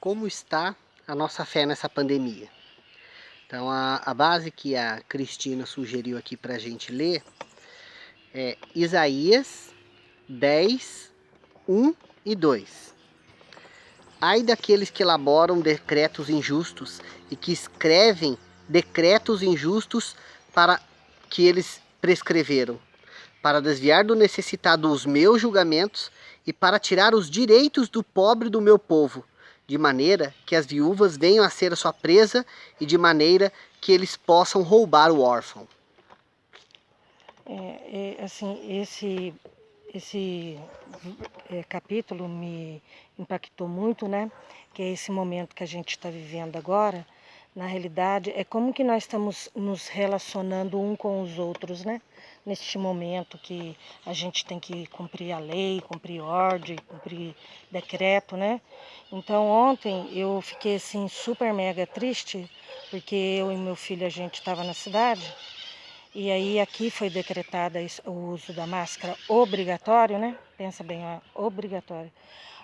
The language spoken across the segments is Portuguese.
como está a nossa fé nessa pandemia. Então a base que a Cristina sugeriu aqui para a gente ler é Isaías 10, 1 e 2. Ai daqueles que elaboram decretos injustos e que escrevem decretos injustos para que eles prescreveram, para desviar do necessitado os meus julgamentos e para tirar os direitos do pobre do meu povo, de maneira que as viúvas venham a ser a sua presa e de maneira que eles possam roubar o órfão. Assim, esse capítulo me impactou muito, né? Que é esse momento que a gente está vivendo agora. Na realidade, é como que nós estamos nos relacionando um com os outros, né? Neste momento que a gente tem que cumprir a lei, cumprir ordem, cumprir decreto, né? Então, ontem eu fiquei, assim, super mega triste, porque eu e meu filho, a gente estava na cidade, e aí aqui foi decretada o uso da máscara obrigatório, né? Pensa bem, ó, obrigatório.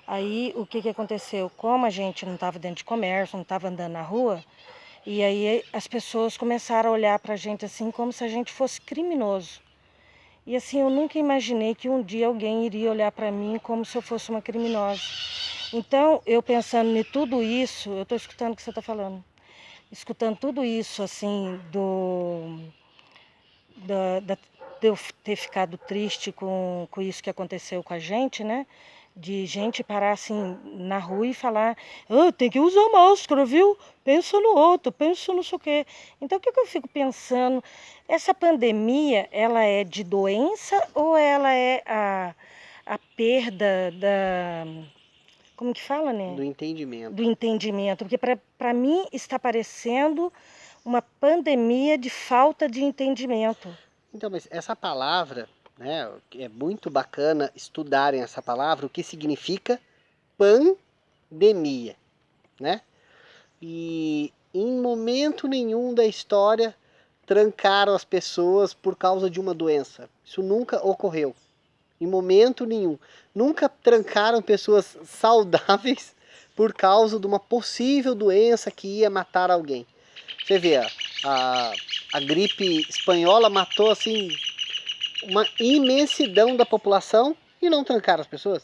Aí o que aconteceu? Como a gente não estava dentro de comércio, não estava andando na rua, e aí as pessoas começaram a olhar para a gente assim como se a gente fosse criminoso. E assim, eu nunca imaginei que um dia alguém iria olhar para mim como se eu fosse uma criminosa. Então, eu pensando em tudo isso, eu estou escutando o que você está falando, escutando tudo isso assim de eu ter ficado triste com isso que aconteceu com a gente, né? De gente parar assim na rua e falar, tem que usar máscara, viu? Pensa no outro, pensa não sei o quê. Então o que eu fico pensando? Essa pandemia, ela é de doença ou ela é a perda da... Como que fala, né? Do entendimento. Do entendimento. Porque para mim está parecendo uma pandemia de falta de entendimento. Então, mas essa palavra, né, é muito bacana estudarem essa palavra, o que significa pandemia, né? E em momento nenhum da história trancaram as pessoas por causa de uma doença. Isso nunca ocorreu. Em momento nenhum. Nunca trancaram pessoas saudáveis por causa de uma possível doença que ia matar alguém. Você vê, a gripe espanhola matou assim uma imensidão da população e não trancaram as pessoas.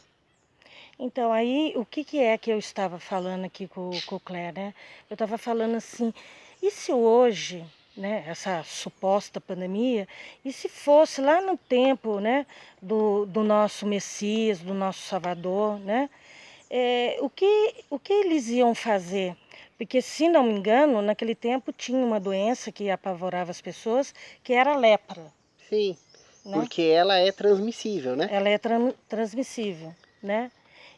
Então, aí, o que é que eu estava falando aqui com o Claire, né? Eu estava falando assim, e se hoje, né, essa suposta pandemia, e se fosse lá no tempo, né, do nosso Messias, do nosso Salvador, né? O que eles iam fazer? Porque, se não me engano, naquele tempo tinha uma doença que apavorava as pessoas, que era a lepra, Sim, né? porque ela é transmissível, né? Ela é transmissível, né?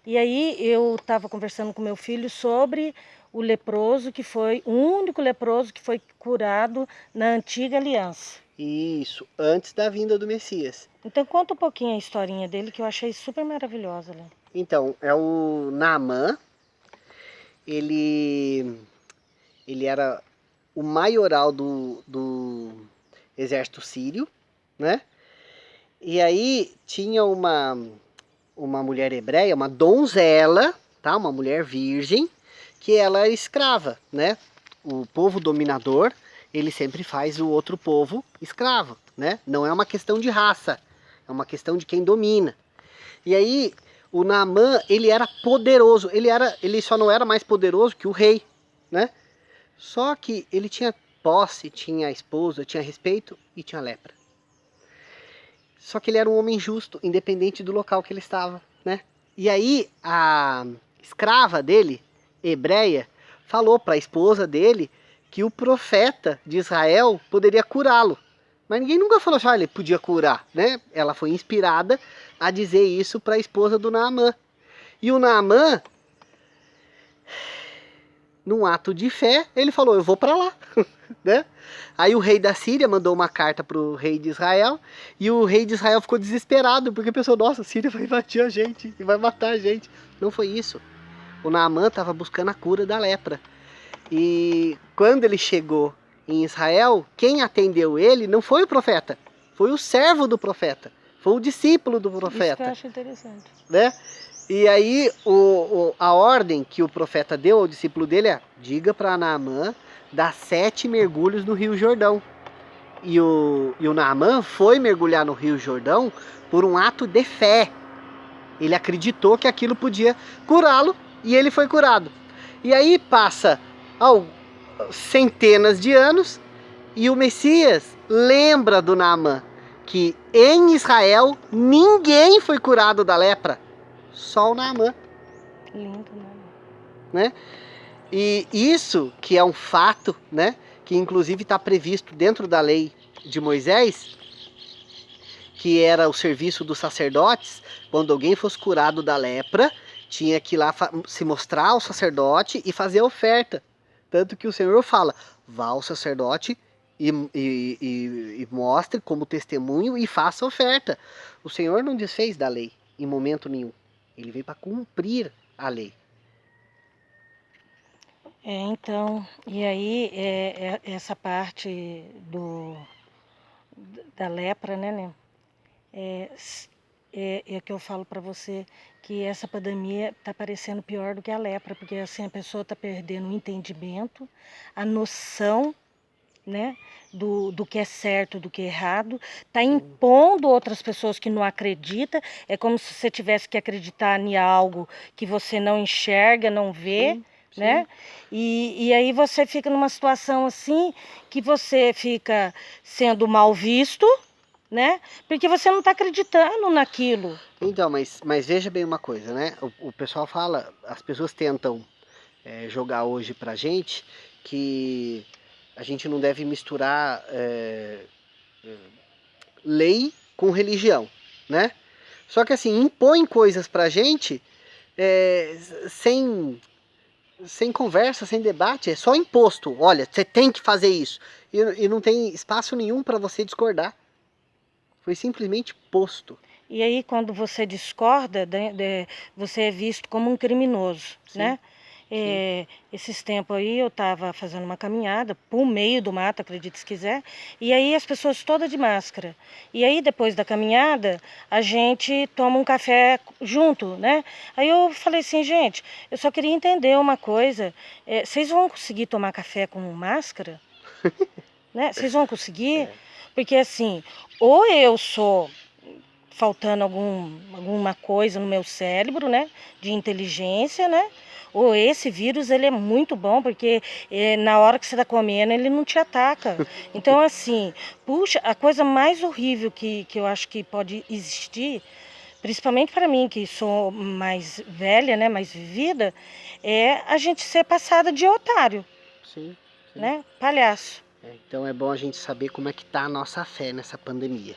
E aí eu estava conversando com meu filho sobre o leproso, que foi o único leproso que foi curado na antiga aliança. Isso, antes da vinda do Messias. Então conta um pouquinho a historinha dele, que eu achei super maravilhosa, né? Então, é o Naamã, ele era o maioral do exército sírio, né? E aí tinha uma mulher hebreia, uma donzela, tá? Uma mulher virgem, que ela era escrava, né? O povo dominador, ele sempre faz o outro povo escravo, né? Não é uma questão de raça, é uma questão de quem domina. E aí o Naamã, ele era poderoso, ele só não era mais poderoso que o rei, né? Só que ele tinha posse, tinha esposa, tinha respeito e tinha lepra. Só que ele era um homem justo, independente do local que ele estava, né? E aí a escrava dele, hebreia, falou para a esposa dele que o profeta de Israel poderia curá-lo. Mas ninguém nunca falou assim, ele podia curar, né? Ela foi inspirada a dizer isso para a esposa do Naamã. E o Naamã, num ato de fé, ele falou, eu vou para lá, né? Aí o rei da Síria mandou uma carta para o rei de Israel, e o rei de Israel ficou desesperado, porque pensou, nossa, a Síria vai invadir a gente, e vai matar a gente. Não foi isso. O Naamã estava buscando a cura da lepra. E quando ele chegou em Israel, quem atendeu ele não foi o profeta, foi o servo do profeta, foi o discípulo do profeta. Isso que eu acho interessante. Né? E aí a ordem que o profeta deu ao discípulo dele é: diga para Naamã dar 7 mergulhos no Rio Jordão. E o Naamã foi mergulhar no Rio Jordão por um ato de fé. Ele acreditou que aquilo podia curá-lo e ele foi curado. E aí passa centenas de anos e o Messias lembra do Naamã que em Israel ninguém foi curado da lepra, só o Naamã. Lindo, né? E isso que é um fato, né? Que inclusive está previsto dentro da lei de Moisés, que era o serviço dos sacerdotes, quando alguém fosse curado da lepra, tinha que ir lá se mostrar ao sacerdote e fazer a oferta. Tanto que o Senhor fala, vá ao sacerdote e mostre como testemunho e faça a oferta. O Senhor não desfez da lei em momento nenhum. Ele veio para cumprir a lei. Então, e aí essa parte da lepra, né? É que eu falo para você que essa pandemia está parecendo pior do que a lepra, porque assim a pessoa está perdendo o entendimento, a noção, né, do que é certo, do que é errado, está impondo outras pessoas que não acreditam, é como se você tivesse que acreditar em algo que você não enxerga, não vê, Sim. né? E aí você fica numa situação assim, que você fica sendo mal visto, né? Porque você não está acreditando naquilo. Então, mas veja bem uma coisa, né? O pessoal fala, as pessoas tentam jogar hoje pra gente que a gente não deve misturar lei com religião, né? Só que assim, impõe coisas pra gente é, sem, sem conversa, sem debate, é só imposto. Olha, você tem que fazer isso. E não tem espaço nenhum para você discordar. Foi simplesmente posto. E aí, quando você discorda, você é visto como um criminoso, Sim, né? sim. Esses tempos aí eu estava fazendo uma caminhada por meio do mato, acredite se quiser, e aí as pessoas todas de máscara. E aí depois da caminhada a gente toma um café junto, né? Aí eu falei assim, gente, eu só queria entender uma coisa, vocês vão conseguir tomar café com máscara? Né? Vocês vão conseguir? Porque assim, ou eu sou faltando alguma coisa no meu cérebro, né, de inteligência, né, ou esse vírus ele é muito bom porque na hora que você está comendo ele não te ataca. Então assim, puxa, a coisa mais horrível que eu acho que pode existir, principalmente para mim que sou mais velha, né, mais vivida, é a gente ser passada de otário, Sim, sim. né, palhaço. Então é bom a gente saber como é que tá a nossa fé nessa pandemia.